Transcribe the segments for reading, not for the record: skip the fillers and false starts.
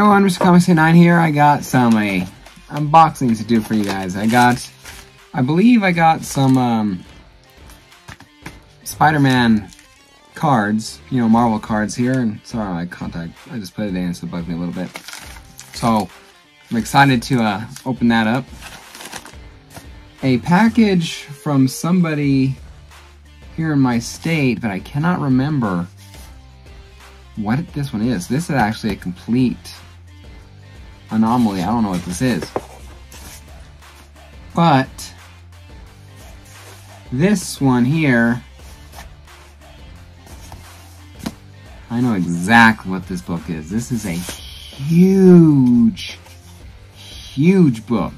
everyone, Mr. Comics 9 here. I got some unboxings to do for you guys. I believe I got some Spider-Man cards, you know, Marvel cards here. And sorry, my contact, I just put it in, so it bugged me a little bit. So I'm excited to open that up. A package from somebody here in my state, but I cannot remember what this one is. This is actually a complete anomaly. I don't know what this is. But this one here, I know exactly what this book is. This is a huge, huge book.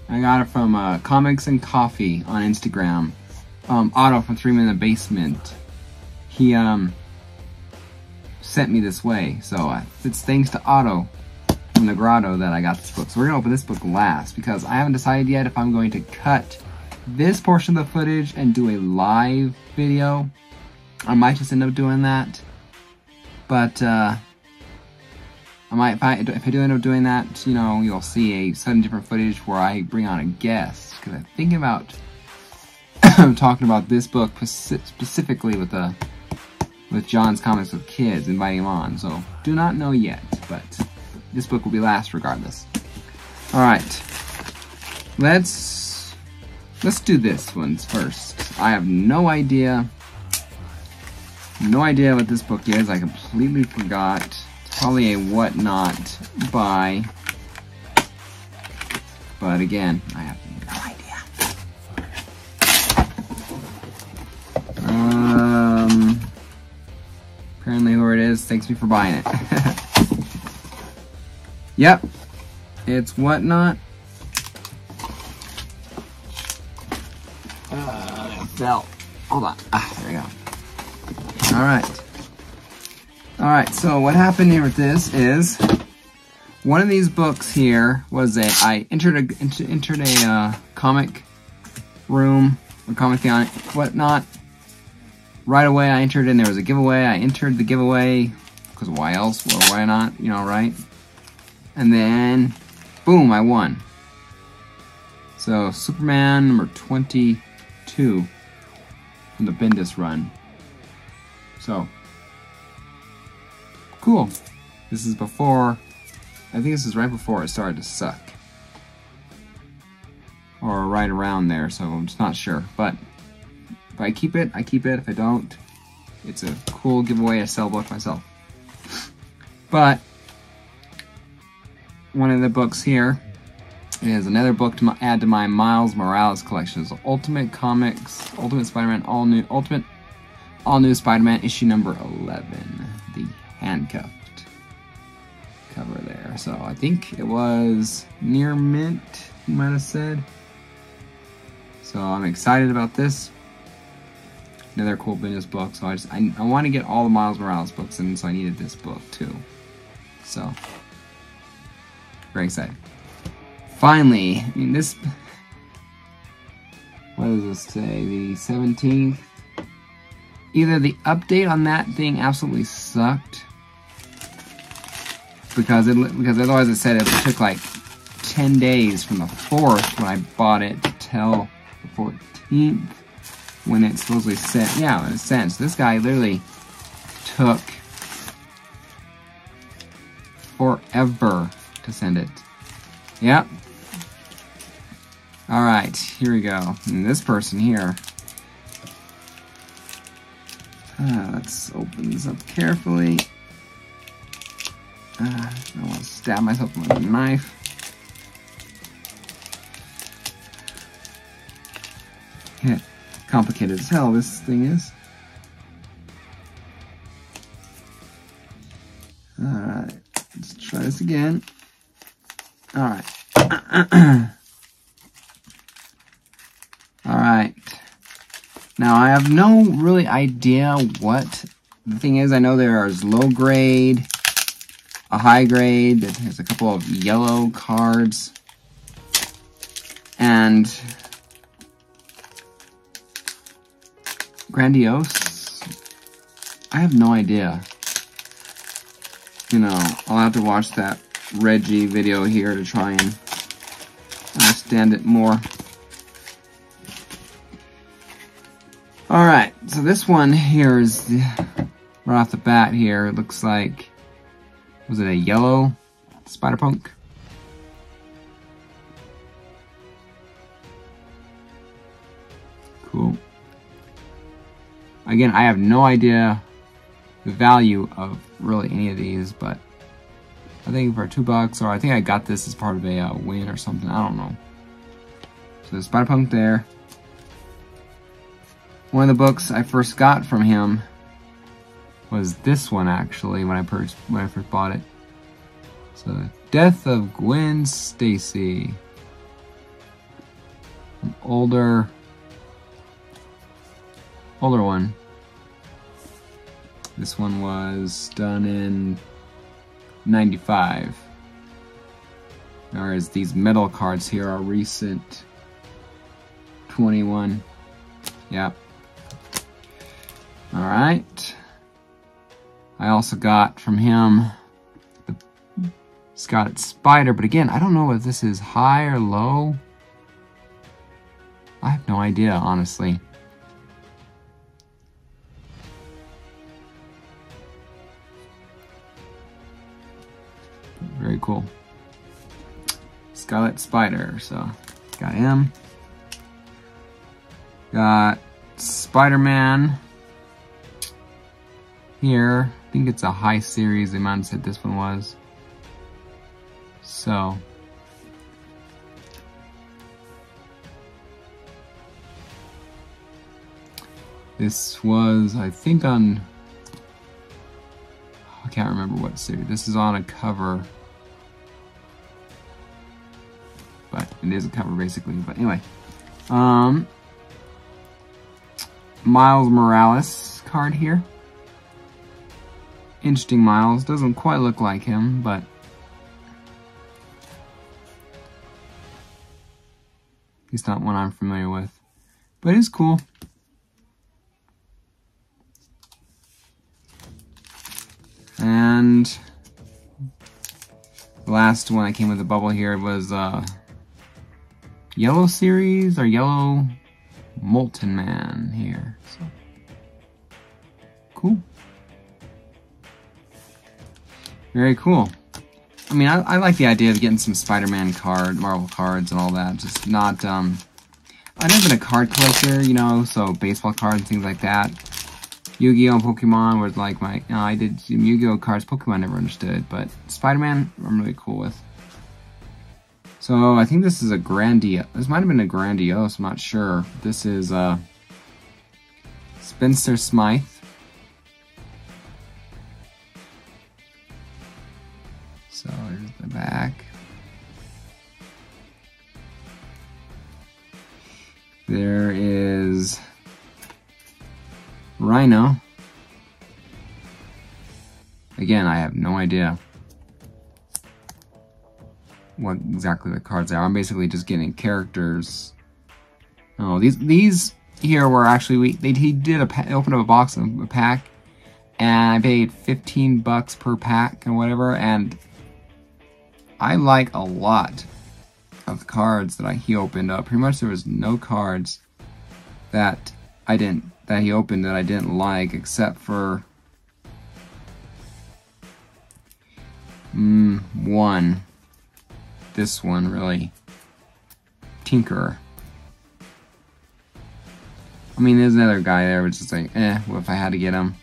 I got it from Comics and Coffee on Instagram. Otto from 3 Men in the Basement. He sent me this way, so it's thanks to Otto from the Grotto that I got this book. So we're gonna open this book last because I haven't decided yet if I'm going to cut this portion of the footage and do a live video. I might just end up doing that, but I might, if I do end up doing that, you know, you'll see a sudden different footage where I bring on a guest, because I'm thinking about talking about this book specifically with John's Comics with Kids, inviting him on. So do not know yet, but this book will be last regardless. All right, let's do this one first. I have no idea what this book is. I completely forgot. It's probably a Whatnot buy, but again, I have no idea. Apparently who it is thanks me for buying it. Yep, it's Whatnot. It fell. Hold on. There we go. Alright, so what happened here with this is one of these books here was I entered a comic room, or comic thing on Whatnot. Right away I entered in, there was a giveaway. I entered the giveaway, because why else? Well, why not? You know, right? And then, boom, I won. So, Superman number 22 from the Bendis run. So, cool. This is before, I think this is right before it started to suck. Or right around there, so I'm just not sure. But if I keep it, I keep it. If I don't, it's a cool giveaway. I sell book myself. But one of the books here is another book to add to my Miles Morales collection. It's Ultimate Comics, Ultimate Spider-Man, all new Spider-Man issue number 11, the handcuffed cover there. So I think it was near mint, you might have said. So I'm excited about this. Another cool Bendis book. So I want to get all the Miles Morales books, and so I needed this book too. So very excited. Finally, I mean this. What does this say? The 17th. Either the update on that thing absolutely sucked, because otherwise it said it took like 10 days from the 4th when I bought it till the 14th when it supposedly sent. Yeah, when it sent. So this guy literally took forever to send it. Yep. Alright, here we go. And this person here. Let's open this up carefully. I don't want to stab myself with a knife. Yeah, complicated as hell this thing is. Alright, let's try this again. Alright. Alright. Now, I have no really idea what the thing is. I know there's low grade, a high grade, there's a couple of yellow cards, and grandiose. I have no idea. you know, I'll have to watch that Reggie video here to try and understand it more. Alright, so this one here is, right off the bat here, it looks like, was it a yellow Spider-Punk? Cool. Again, I have no idea the value of really any of these, but I think for $2, or I think I got this as part of a win or something, I don't know. So the Spider-Punk there. One of the books I first got from him was this one, actually, when I first bought it. So, Death of Gwen Stacy. An older one. This one was done in 95. Whereas these metal cards here are recent. 21. Yep. Alright. I also got from him the Scarlet Spider, but again, I don't know if this is high or low. I have no idea, honestly. Very cool. Scarlet Spider, so got him. Got Spider-Man here. I think it's a high series, the amount said this one was. So. This was, I think, on, I can't remember what series. This is on a cover. But it is a cover basically. But anyway. Miles Morales card here. Interesting Miles. Doesn't quite look like him, but he's not one I'm familiar with. But it's cool. And the last one that came with the bubble here was Yellow series or Yellow Molten Man here. So cool. Very cool. I mean, I like the idea of getting some Spider-Man Marvel cards and all that. Just not, I've never been a card collector, you know, so baseball cards and things like that. Yu-Gi-Oh! And Pokemon was like my, I did some Yu-Gi-Oh! Cards, Pokemon I never understood, but Spider-Man I'm really cool with. So I think this is a grandiose, this might have been a grandiose, I'm not sure. This is Spencer Smythe. So here's the back. There is Rhino. Again, I have no idea what exactly the cards are. I'm basically just getting characters. Oh, these here were actually he did open up a box of a pack, and I paid $15 per pack and whatever. And I like a lot of the cards that he opened up. Pretty much there was no cards that he opened that I didn't like, except for one. This one, really. Tinkerer. I mean, there's another guy there, which is like, well, if I had to get him,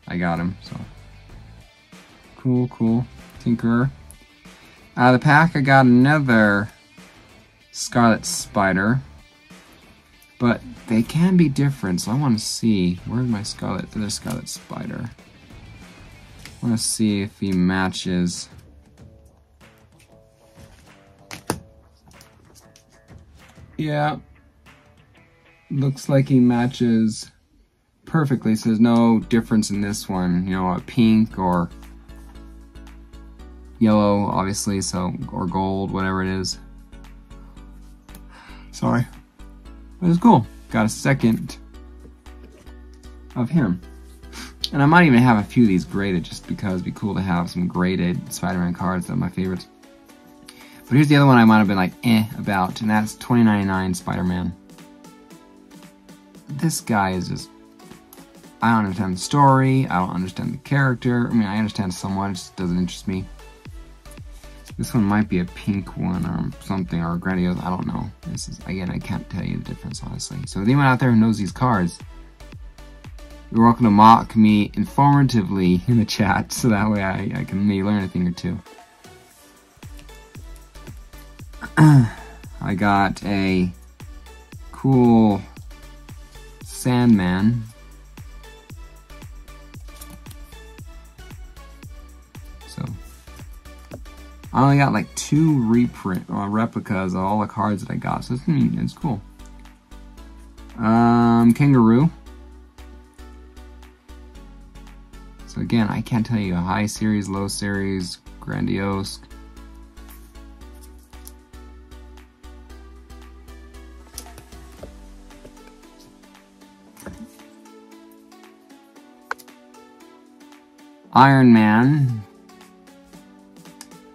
I got him, so. Cool. Tinkerer. Out of the pack, I got another Scarlet Spider. But they can be different, so I want to see. Where's my other Scarlet Spider? I want to see if he matches. Yeah. Looks like he matches perfectly, so there's no difference in this one. You know, a pink or yellow, obviously, so, or gold, whatever it is. Sorry. But it's cool. Got a second of him. And I might even have a few of these graded just because it'd be cool to have some graded Spider-Man cards. They're my favorites. But here's the other one I might have been like, about, and that's $20.99 Spider-Man. This guy is just, I don't understand the story, I don't understand the character. I mean, I understand somewhat, it just doesn't interest me. This one might be a pink one or something, or a grandiose, I don't know. This is, again, I can't tell you the difference, honestly. So anyone out there who knows these cards, you're welcome to mock me informatively in the chat, so that way I can maybe learn a thing or two. I got a cool Sandman. So I only got like 2 replicas of all the cards that I got, so it's cool. Kangaroo. So again, I can't tell you a high series, low series, grandiose. Iron Man,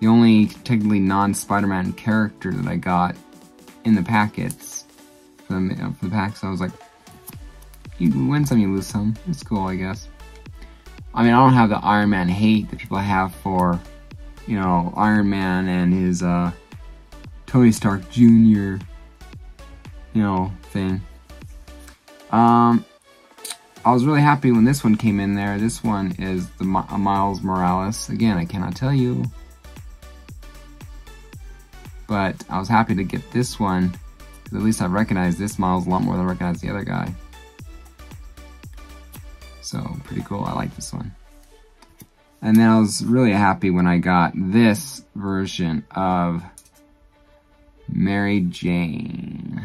the only technically non-Spider-Man character that I got in the packets for the packs. So I was like, you win some, you lose some. It's cool, I guess. I mean, I don't have the Iron Man hate that people have for, you know, Iron Man and his Tony Stark Jr., you know, thing. I was really happy when this one came in there. This one is the Miles Morales. Again, I cannot tell you. But I was happy to get this one, because at least I recognize this Miles a lot more than I recognize the other guy. So, pretty cool. I like this one. And then I was really happy when I got this version of Mary Jane.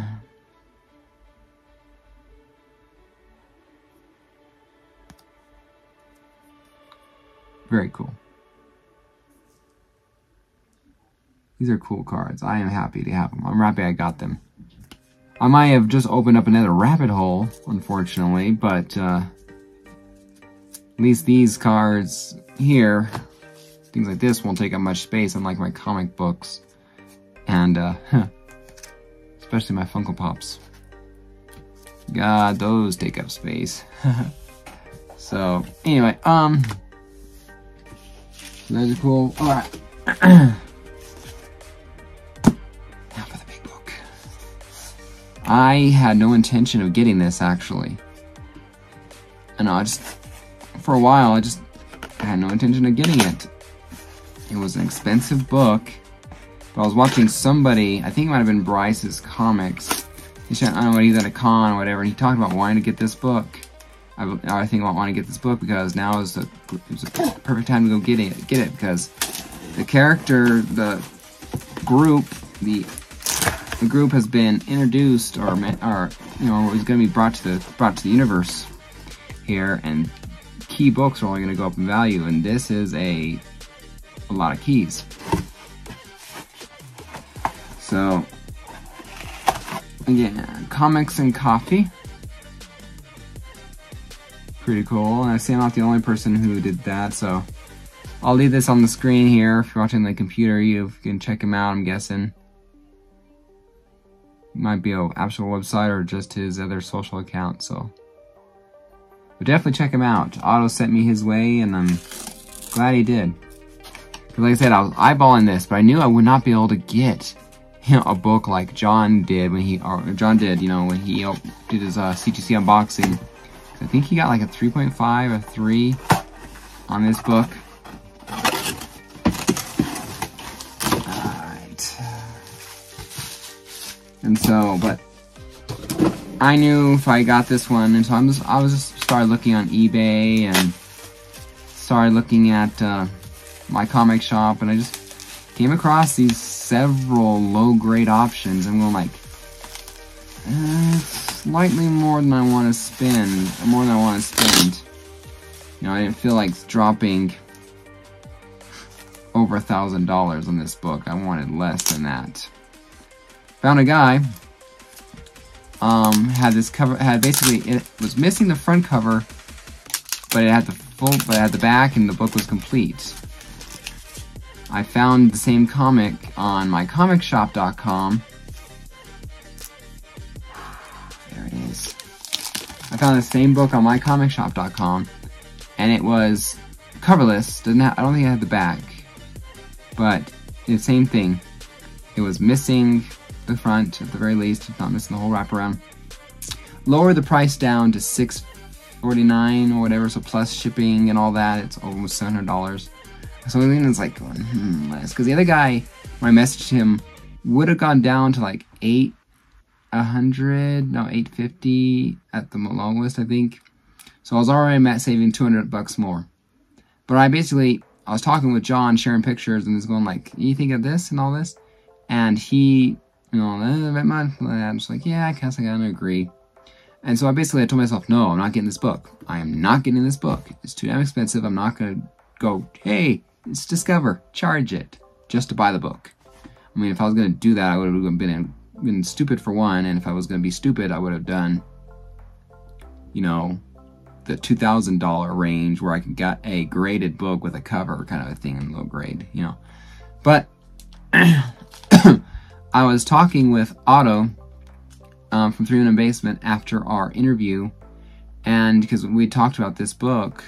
Very cool. These are cool cards. I am happy to have them. I'm happy I got them. I might have just opened up another rabbit hole, unfortunately, but at least these cards here, things like this, won't take up much space, unlike my comic books. And, especially my Funko Pops. God, those take up space. So, anyway, those are cool. Alright. Now for the big book. I had no intention of getting this, actually. I know, for a while, I had no intention of getting it. It was an expensive book, but I was watching somebody, I think it might have been Bryce's Comics. I don't know, he was at a con or whatever, and he talked about wanting to get this book. I think about wanting to get this book because now is the perfect time to go get it because the character, the group has been introduced or you know, is going to be brought to the universe here, and key books are only going to go up in value, and this is a lot of keys. So again, comics and coffee. Pretty cool, and I see I'm not the only person who did that, so I'll leave this on the screen here. If you're watching the computer, you can check him out, I'm guessing. Might be an actual website or just his other social account, so. But definitely check him out. Otto sent me his way, and I'm glad he did. Because like I said, I was eyeballing this, but I knew I would not be able to get, you know, a book like John did when he, you know, when he did his CTC unboxing. I think he got like a 3.5, a 3 on this book. Alright. And so, but I knew if I got this one, and so I was just started looking on eBay and started looking at my comic shop, and I just came across these several low-grade options. I'm going like, slightly more than I want to spend, You know, I didn't feel like dropping over $1,000 on this book. I wanted less than that. Found a guy, had this cover, basically, it was missing the front cover, but it had the back and the book was complete. I found the same comic on mycomicshop.com. There it is. I found the same book on mycomicshop.com, and it was coverless. I don't think it had the back, but the same thing. It was missing the front at the very least, if not missing the whole wraparound. Lowered the price down to $6.49 or whatever, so plus shipping and all that, it's almost $700. So it's like going, less. Because the other guy, when I messaged him, would have gone down to like $850 at the lowest, I think. So I was already saving $200 more. But I was talking with John, sharing pictures, and he's going like, you think of this and all this? And he, I'm just like, yeah, I guess I gotta agree. And so I told myself, no, I'm not getting this book. I am not getting this book. It's too damn expensive. I'm not gonna go, hey, it's Discover, charge it, just to buy the book. I mean, if I was going to do that, I would have been stupid for one, and if I was going to be stupid, I would have done, you know, the $2,000 range where I could get a graded book with a cover kind of a thing in low grade, you know. But I was talking with Otto from 3 Minute Basement after our interview, and because we talked about this book,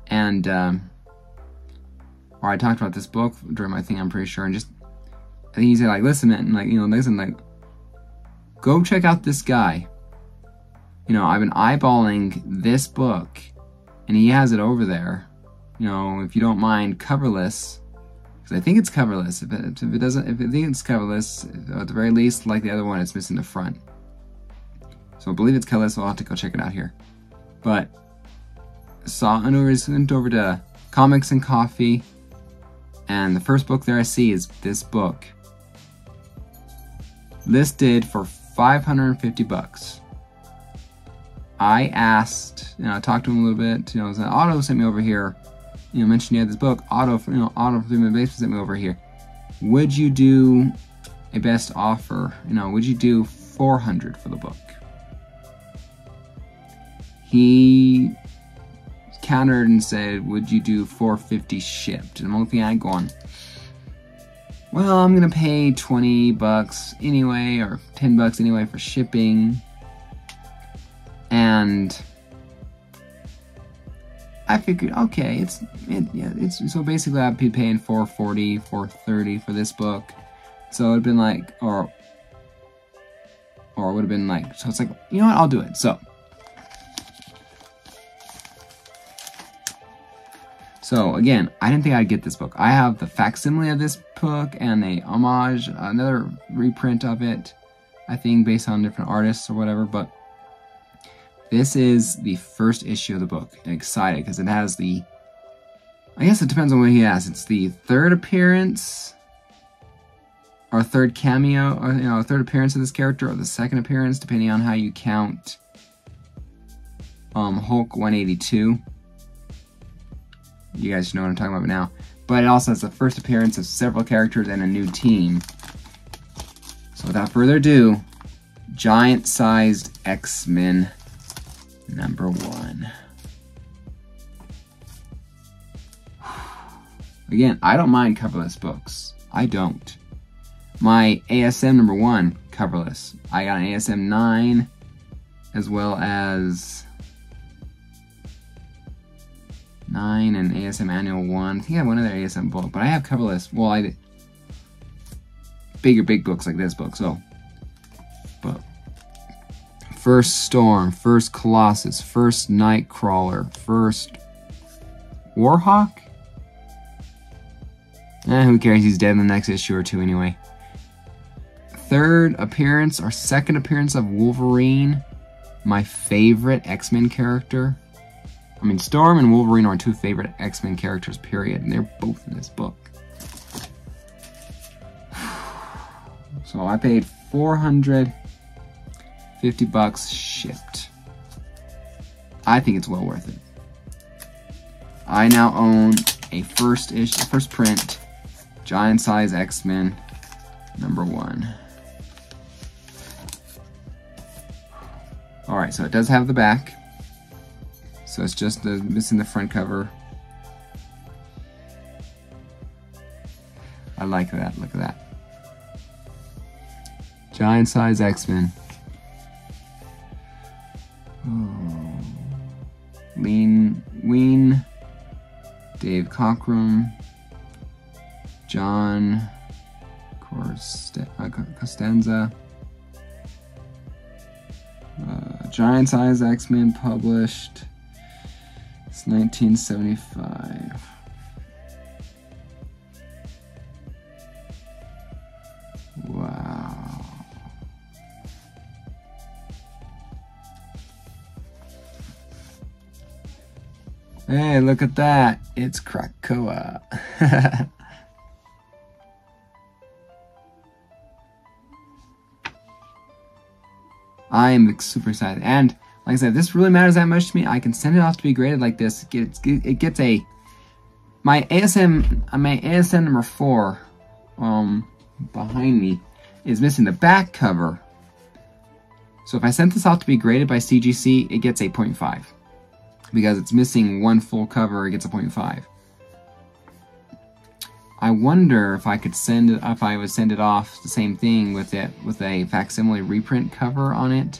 and or I talked about this book during my thing, I'm pretty sure, and I think he said, like, listen, man, like, you know, listen, like, go check out this guy. You know, I've been eyeballing this book, and he has it over there. You know, if you don't mind, coverless, because I think it's coverless. If it think it's coverless, at the very least, like the other one, it's missing the front. So I believe it's coverless, so I'll have to go check it out here. But went over to Comics and Coffee, and the first book there I see is this book, listed for $550. I asked, you know, I talked to him a little bit, you know, Otto sent me over here, you know, mentioned he had this book, Otto from 3 Minute Basement sent me over here. Would you do a best offer? You know, would you do $400 for the book? He countered and said, would you do $450 shipped? And I'm looking at it going, well, I'm gonna pay $20 anyway, or $10 anyway for shipping. And I figured, okay, so basically I'd be paying $440, $430 for this book. So it'd been like, or it would have been like, so it's like, you know what, I'll do it. So again, I didn't think I'd get this book. I have the facsimile of this book and a homage, another reprint of it, I think based on different artists or whatever, but this is the first issue of the book. I'm excited because it has the, I guess it depends on what he has. It's the third appearance or third cameo, or, you know, third appearance of this character, or the second appearance, depending on how you count Hulk 182. You guys know what I'm talking about now. But it also has the first appearance of several characters and a new team. So without further ado, giant-sized X-Men #1. Again, I don't mind coverless books. I don't. My ASM #1, coverless. I got an ASM 9, as well as 9 and ASM Annual 1. I think I have one other ASM book, but I have coverless. Well, I did big books like this book, so. But first Storm, first Colossus, first Nightcrawler, first Warhawk? Who cares? He's dead in the next issue or two anyway. Third appearance or second appearance of Wolverine, my favorite X-Men character. I mean, Storm and Wolverine are my two favorite X-Men characters, period, and they're both in this book. So I paid $450 shipped. I think it's well worth it. I now own a first print, giant size X-Men #1. Alright, so it does have the back. So So it's just missing the front cover. I like that. Look at that. Giant size X-Men. Oh. Lean Ween. Dave Cockrum. John Costanza. Giant size X-Men published. It's 1975. Wow. Hey, look at that. It's Krakoa. I am super excited. And like I said, if this really matters that much to me, I can send it off to be graded like this. It gets a... My ASM number 4 behind me is missing the back cover. So if I sent this off to be graded by CGC, it gets a 0.5. Because it's missing one full cover, it gets a 0.5. I wonder if I could send it, if I would send it off the same thing with a facsimile reprint cover on it.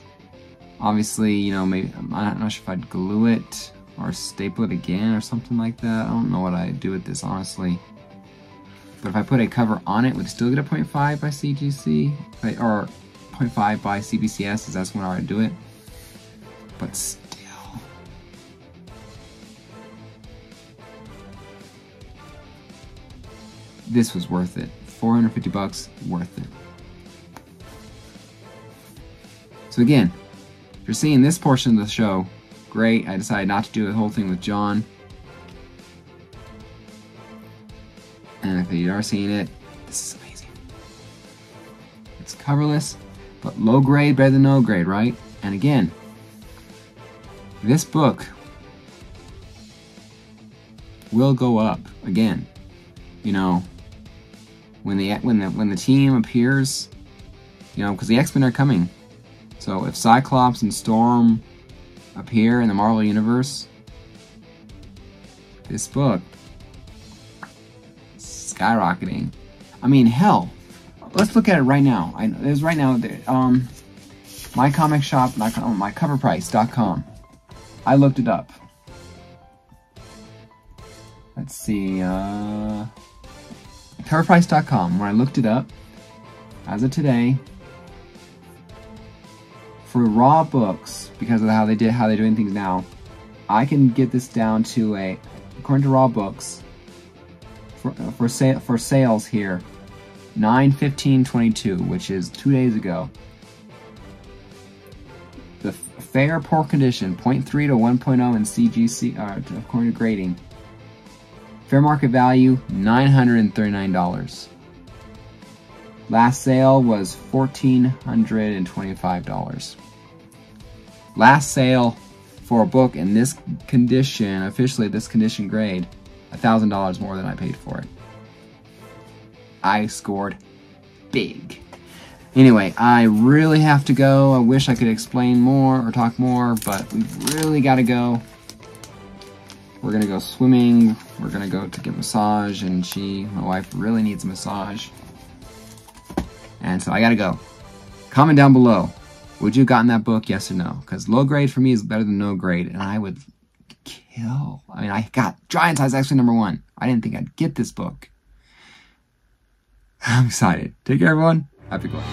Obviously, you know, maybe I'm not sure if I'd glue it or staple it again or something like that. I don't know what I'd do with this, honestly. But if I put a cover on it, would it still get a 0.5 by CGC? Or 0.5 by CBCS, because that's when I would do it. But still. This was worth it. 450 bucks, worth it. So again, if you're seeing this portion of the show, great. I decided not to do the whole thing with John. And if you are seeing it, this is amazing. It's coverless, but low grade better than no grade, right? And again, this book will go up again. You know, when the team appears, you know, because the X-Men are coming. So if Cyclops and Storm appear in the Marvel Universe, this book is skyrocketing. I mean, hell, let's look at it right now. There's right now, my comic shop, mycoverprice.com. I looked it up. Let's see, coverprice.com, where I looked it up as of today. For raw books, because of how they're doing things now, I can get this down to according to raw books, for sales here, $9/15/22, which is 2 days ago. The fair poor condition, 0.3 to 1.0 in CGC, according to grading. Fair market value, $939. Last sale was $1,425. Last sale for a book in this condition, officially this condition grade, $1,000 more than I paid for it. I scored big. Anyway, I really have to go. I wish I could explain more or talk more, but we've really got to go. We're gonna go swimming. We're gonna go to get a massage, and my wife, really needs a massage. And so I gotta go. Comment down below. Would you have gotten that book, yes or no? Because low grade for me is better than no grade, and I would kill. I mean, I got Giant Size X-Men number 1. I didn't think I'd get this book. I'm excited. Take care, everyone. Happy going.